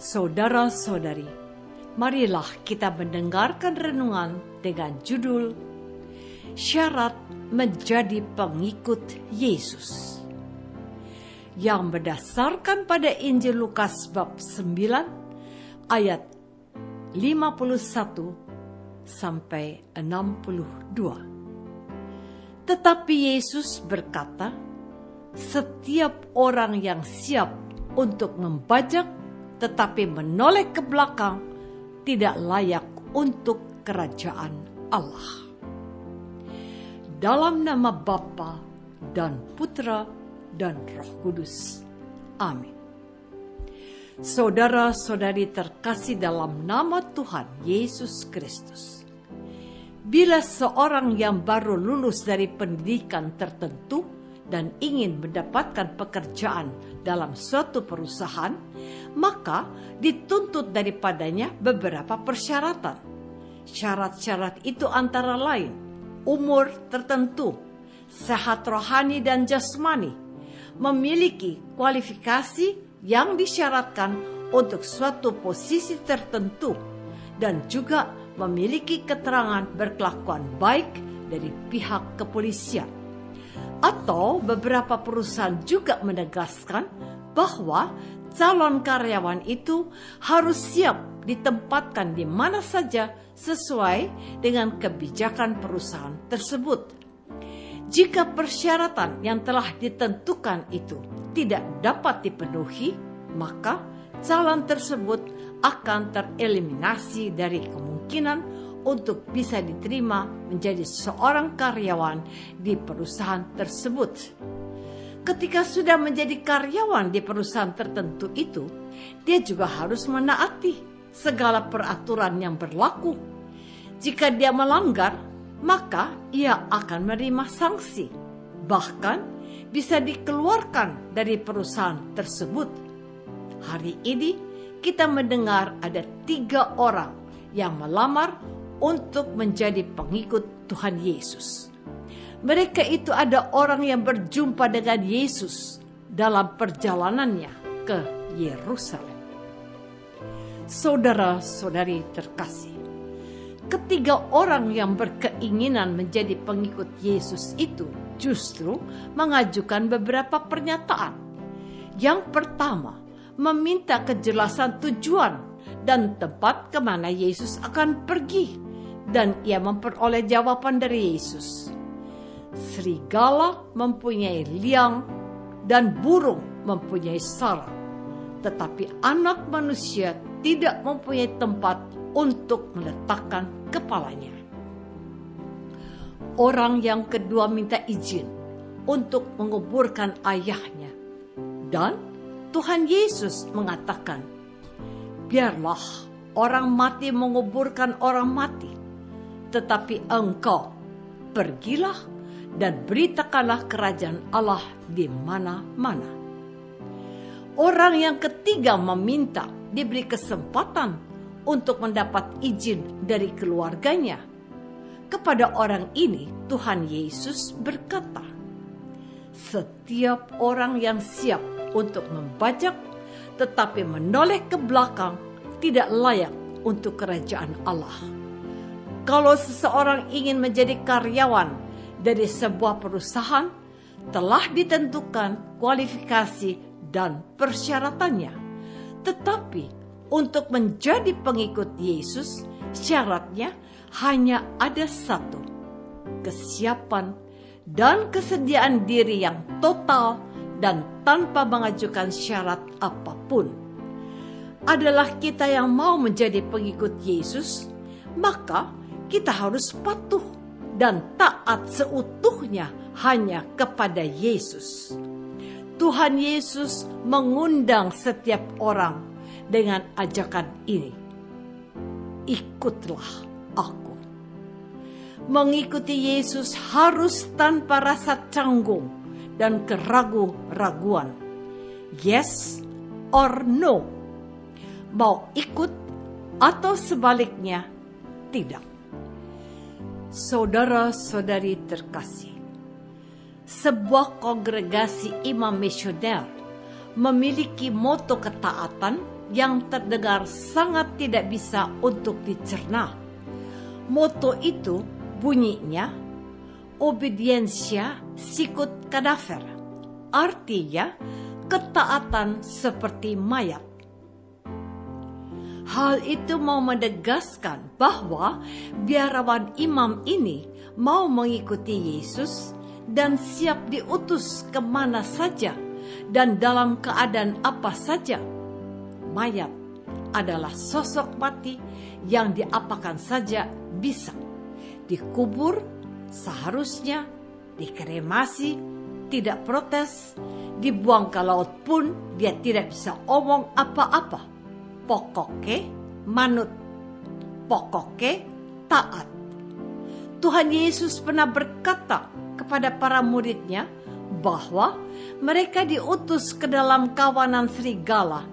Saudara-saudari, marilah kita mendengarkan renungan dengan judul Syarat Menjadi Pengikut Yesus, yang berdasarkan pada Injil Lukas bab 9 ayat 51 sampai 62. Tetapi Yesus berkata, setiap orang yang siap untuk membajak tetapi menoleh ke belakang tidak layak untuk kerajaan Allah. Dalam nama Bapa dan Putra dan Roh Kudus. Amin. Saudara-saudari terkasih dalam nama Tuhan Yesus Kristus. Bila seorang yang baru lulus dari pendidikan tertentu dan ingin mendapatkan pekerjaan dalam suatu perusahaan, maka dituntut daripadanya beberapa persyaratan. Syarat-syarat itu antara lain umur tertentu, sehat rohani dan jasmani, memiliki kualifikasi yang disyaratkan untuk suatu posisi tertentu, dan juga memiliki keterangan berkelakuan baik dari pihak kepolisian. Atau beberapa perusahaan juga menegaskan bahwa calon karyawan itu harus siap ditempatkan di mana saja sesuai dengan kebijakan perusahaan tersebut. Jika persyaratan yang telah ditentukan itu tidak dapat dipenuhi, maka calon tersebut akan tereliminasi dari kemungkinan untuk bisa diterima menjadi seorang karyawan di perusahaan tersebut. Ketika sudah menjadi karyawan di perusahaan tertentu itu, dia juga harus menaati segala peraturan yang berlaku. Jika dia melanggar, maka ia akan menerima sanksi, bahkan bisa dikeluarkan dari perusahaan tersebut. Hari ini kita mendengar ada 3 orang yang melamar untuk menjadi pengikut Tuhan Yesus. Mereka itu ada orang yang berjumpa dengan Yesus dalam perjalanannya ke Yerusalem. Saudara-saudari terkasih, ketiga orang yang berkeinginan menjadi pengikut Yesus itu justru mengajukan beberapa pernyataan. Yang pertama, meminta kejelasan tujuan dan tempat kemana Yesus akan pergi. Dan ia memperoleh jawaban dari Yesus. Serigala mempunyai liang dan burung mempunyai sarang, tetapi anak manusia tidak mempunyai tempat untuk meletakkan kepalanya. Orang yang kedua minta izin untuk menguburkan ayahnya. Dan Tuhan Yesus mengatakan, biarlah orang mati menguburkan orang mati, tetapi engkau pergilah dan beritakanlah kerajaan Allah di mana-mana. Orang yang ketiga meminta diberi kesempatan untuk mendapat izin dari keluarganya. Kepada orang ini Tuhan Yesus berkata, setiap orang yang siap untuk membajak tetapi menoleh ke belakang tidak layak untuk kerajaan Allah. Kalau seseorang ingin menjadi karyawan dari sebuah perusahaan, telah ditentukan kualifikasi dan persyaratannya. Tetapi untuk menjadi pengikut Yesus, syaratnya hanya ada satu: kesiapan dan kesediaan diri yang total dan tanpa mengajukan syarat apapun. Adalah kita yang mau menjadi pengikut Yesus, maka kita harus patuh dan taat seutuhnya hanya kepada Yesus. Tuhan Yesus mengundang setiap orang dengan ajakan ini, ikutlah aku. Mengikuti Yesus harus tanpa rasa canggung dan keraguan-raguan. Yes or no. Mau ikut atau sebaliknya tidak. Saudara-saudari terkasih, sebuah kongregasi imam misioner memiliki moto ketaatan yang terdengar sangat tidak bisa untuk dicerna. Moto itu bunyinya obedientia sicut cadaver, artinya ketaatan seperti mayat. Hal itu mau menegaskan bahwa biarawan imam ini mau mengikuti Yesus dan siap diutus kemana saja dan dalam keadaan apa saja. Mayat adalah sosok mati yang diapakan saja bisa. Dikubur seharusnya, dikremasi, tidak protes, dibuang ke laut pun dia tidak bisa omong apa-apa. Pokoknya manut, pokoknya taat. Tuhan Yesus pernah berkata kepada para muridnya bahwa mereka diutus ke dalam kawanan serigala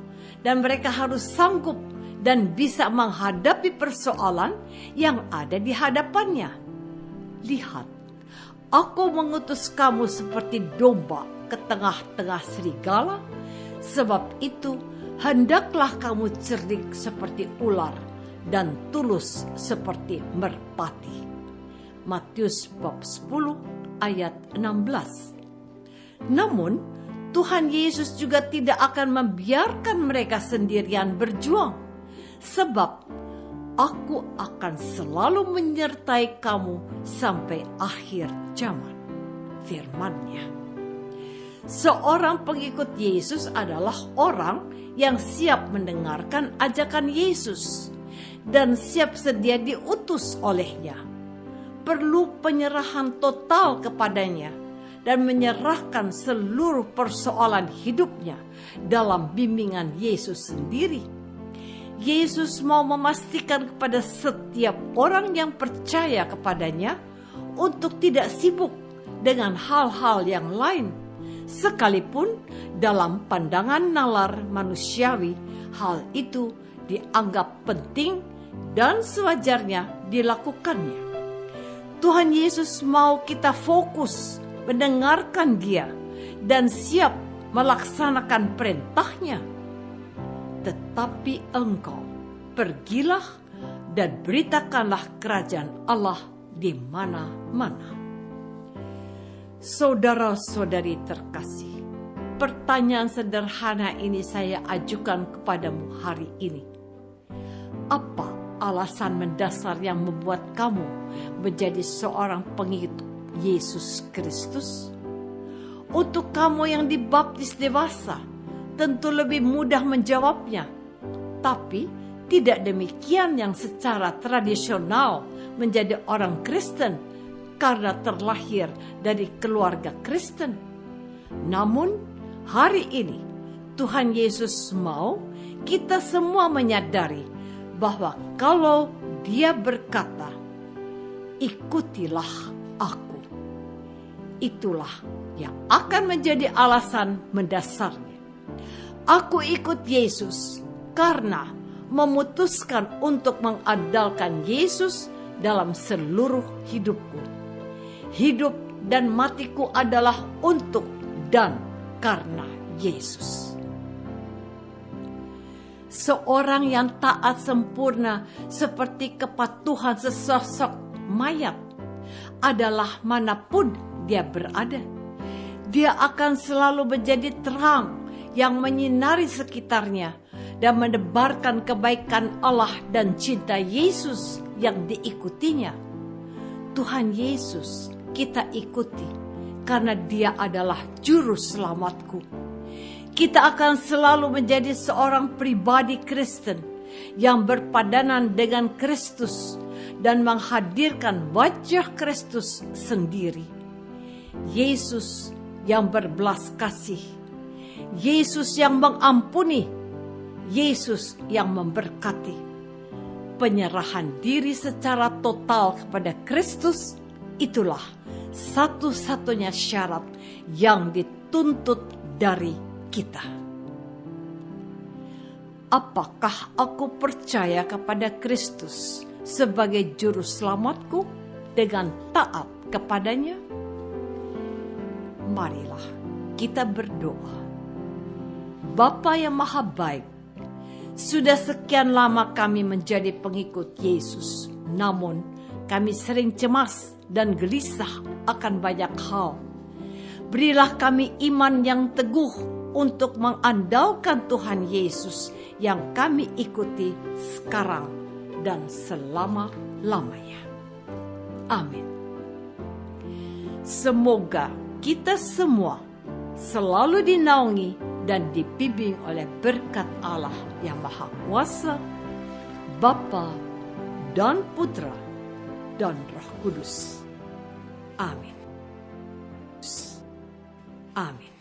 dan mereka harus sanggup dan bisa menghadapi persoalan yang ada di hadapannya. Lihat, aku mengutus kamu seperti domba ke tengah-tengah serigala, sebab itu hendaklah kamu cerdik seperti ular dan tulus seperti merpati. Matius bab 10 ayat 16. Namun, Tuhan Yesus juga tidak akan membiarkan mereka sendirian berjuang, sebab aku akan selalu menyertai kamu sampai akhir zaman. Firman-Nya. Seorang pengikut Yesus adalah orang yang siap mendengarkan ajakan Yesus dan siap sedia diutus olehnya. Perlu penyerahan total kepadanya dan menyerahkan seluruh persoalan hidupnya dalam bimbingan Yesus sendiri. Yesus mau memastikan kepada setiap orang yang percaya kepadanya untuk tidak sibuk dengan hal-hal yang lain. Sekalipun dalam pandangan nalar manusiawi, hal itu dianggap penting dan sewajarnya dilakukannya. Tuhan Yesus mau kita fokus mendengarkan Dia dan siap melaksanakan perintahnya. Tetapi engkau pergilah dan beritakanlah kerajaan Allah di mana-mana. Saudara-saudari terkasih, pertanyaan sederhana ini saya ajukan kepadamu hari ini. Apa alasan mendasar yang membuat kamu menjadi seorang pengikut Yesus Kristus? Untuk kamu yang dibaptis dewasa, tentu lebih mudah menjawabnya. Tapi tidak demikian yang secara tradisional menjadi orang Kristen karena terlahir dari keluarga Kristen. Namun hari ini Tuhan Yesus mau kita semua menyadari bahwa kalau Dia berkata, ikutilah aku, itulah yang akan menjadi alasan mendasarnya. Aku ikut Yesus karena memutuskan untuk mengandalkan Yesus dalam seluruh hidupku. Hidup dan matiku adalah untuk dan karena Yesus. Seorang yang taat sempurna seperti kepatuhan sesosok mayat adalah manapun dia berada. Dia akan selalu menjadi terang yang menyinari sekitarnya dan menebarkan kebaikan Allah dan cinta Yesus yang diikutinya. Tuhan Yesus kita ikuti karena Dia adalah juru selamatku. Kita akan selalu menjadi seorang pribadi Kristen yang berpadanan dengan Kristus dan menghadirkan wajah Kristus sendiri. Yesus yang berbelas kasih, Yesus yang mengampuni, Yesus yang memberkati. Penyerahan diri secara total kepada Kristus itulah satu-satunya syarat yang dituntut dari kita. Apakah aku percaya kepada Kristus sebagai juru selamatku dengan taat kepadanya? Marilah kita berdoa. Bapa yang Maha Baik, Sudah sekian lama kami menjadi pengikut Yesus, namun kami sering cemas dan gelisah akan banyak hal. Berilah kami iman yang teguh untuk mengandalkan Tuhan Yesus yang kami ikuti sekarang dan selama-lamanya. Amin. Semoga kita semua selalu dinaungi dan dibimbing oleh berkat Allah yang Maha Kuasa, Bapa dan Putra dan Roh Kudus. Amin. Amin.